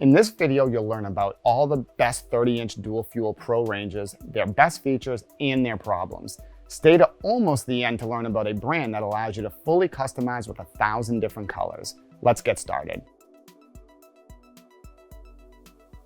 In this video, you'll learn about all the best 30-inch dual fuel Pro ranges, their best features, and their problems. Stay to almost the end to learn about a brand that allows you to fully customize with 1,000 different colors. Let's get started.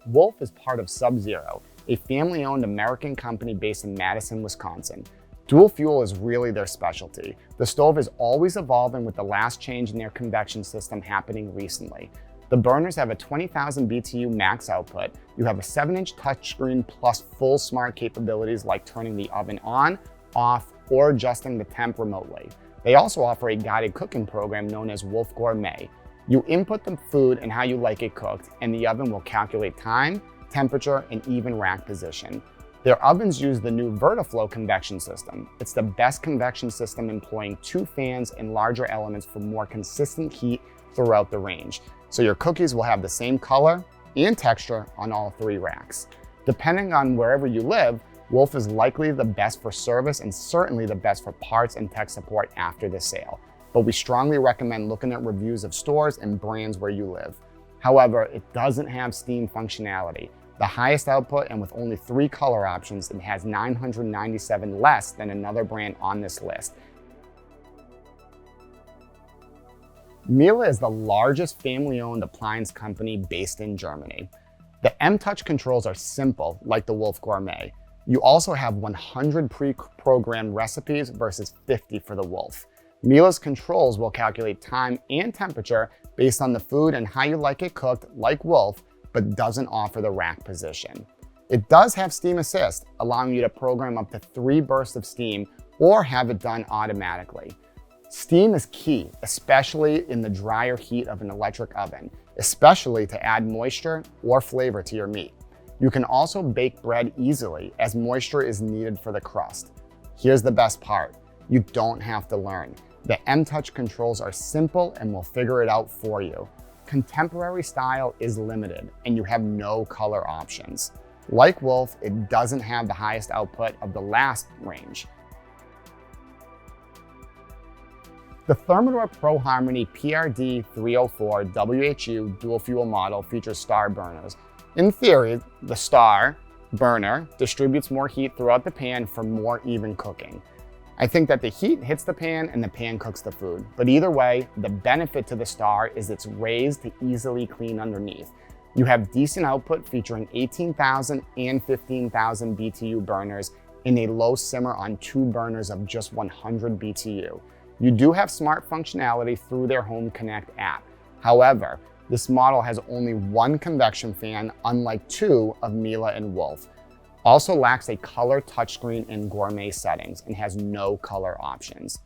Wolf is part of Sub-Zero, a family-owned American company based in Madison, Wisconsin. Dual fuel is really their specialty. The stove is always evolving, with the last change in their convection system happening recently. The burners have a 20,000 BTU max output. You have a 7-inch touchscreen plus full smart capabilities like turning the oven on, off, or adjusting the temp remotely. They also offer a guided cooking program known as Wolf Gourmet. You input the food and how you like it cooked, and the oven will calculate time, temperature, and even rack position. Their ovens use the new VertiFlow convection system. It's the best convection system, employing 2 fans and larger elements for more consistent heat throughout the range. So your cookies will have the same color and texture on all 3 racks. Depending on wherever you live, Wolf is likely the best for service and certainly the best for parts and tech support after the sale. But we strongly recommend looking at reviews of stores and brands where you live. However, it doesn't have steam functionality. The highest output, and with only 3 color options, it has 997 less than another brand on this list. Miele is the largest family-owned appliance company based in Germany. The M-Touch controls are simple, like the Wolf Gourmet. You also have 100 pre-programmed recipes versus 50 for the Wolf. Miele's controls will calculate time and temperature based on the food and how you like it cooked, like Wolf, but doesn't offer the rack position. It does have steam assist, allowing you to program up to 3 bursts of steam or have it done automatically. Steam is key, especially in the drier heat of an electric oven, especially to add moisture or flavor to your meat. You can also bake bread easily, as moisture is needed for the crust. Here's the best part: you don't have to learn. The M-Touch controls are simple and will figure it out for you. Contemporary style is limited, and you have no color options. Like Wolf, it doesn't have the highest output of the last range. The Thermador Pro Harmony PRD 304 WHU dual fuel model features star burners. In theory, the star burner distributes more heat throughout the pan for more even cooking. I think that the heat hits the pan and the pan cooks the food, but either way, the benefit to the star is it's raised to easily clean underneath. You have decent output, featuring 18,000 and 15,000 BTU burners in a low simmer on 2 burners of just 100 BTU. You do have smart functionality through their Home Connect app. However, this model has only 1 convection fan, unlike 2 of Miele and Wolf. Also lacks a color touchscreen and gourmet settings, and has no color options.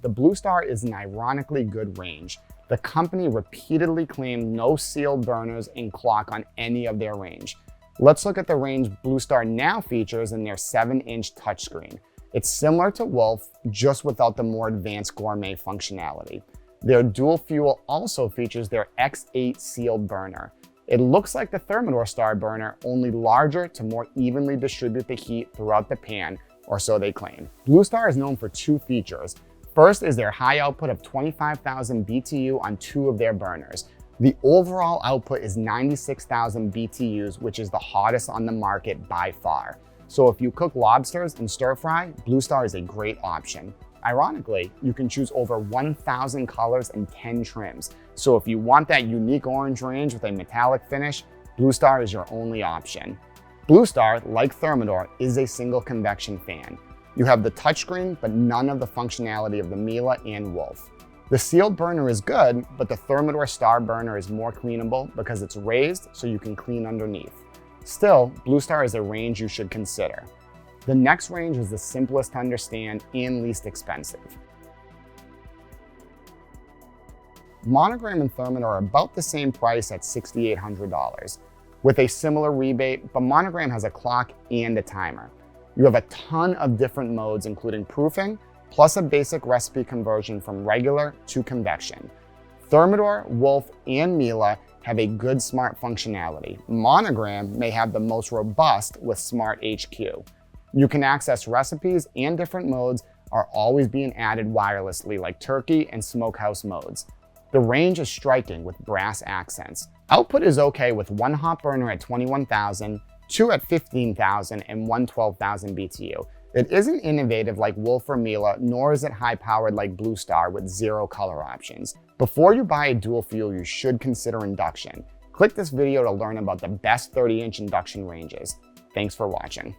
The BlueStar is an ironically good range. The company repeatedly claimed no sealed burners and clock on any of their range. Let's look at the range BlueStar now features in their 7-inch touchscreen. It's similar to Wolf, just without the more advanced gourmet functionality. Their dual fuel also features their X8 sealed burner. It looks like the Thermador Star burner, only larger to more evenly distribute the heat throughout the pan, or so they claim. BlueStar is known for 2 features. First is their high output of 25,000 BTU on 2 of their burners. The overall output is 96,000 BTUs, which is the hottest on the market by far. So if you cook lobsters and stir fry, BlueStar is a great option. Ironically, you can choose over 1,000 colors and 10 trims. So if you want that unique orange range with a metallic finish, BlueStar is your only option. BlueStar, like Thermador, is a single convection fan. You have the touchscreen, but none of the functionality of the Miele and Wolf. The sealed burner is good, but the Thermador Star burner is more cleanable because it's raised so you can clean underneath. Still, BlueStar is a range you should consider. The next range is the simplest to understand and least expensive. Monogram and Thermador are about the same price at $6,800, with a similar rebate, but Monogram has a clock and a timer. You have a ton of different modes, including proofing, plus a basic recipe conversion from regular to convection. Thermador, Wolf, and Miele have a good smart functionality. Monogram may have the most robust with Smart HQ. You can access recipes, and different modes are always being added wirelessly, like turkey and smokehouse modes. The range is striking with brass accents. Output is okay with one hot burner at 21,000, two at 15,000, and one 12,000 BTU. It isn't innovative like Wolf or Miele, nor is it high-powered like BlueStar with 0 color options. Before you buy a dual fuel, you should consider induction. Click this video to learn about the best 30-inch induction ranges. Thanks for watching.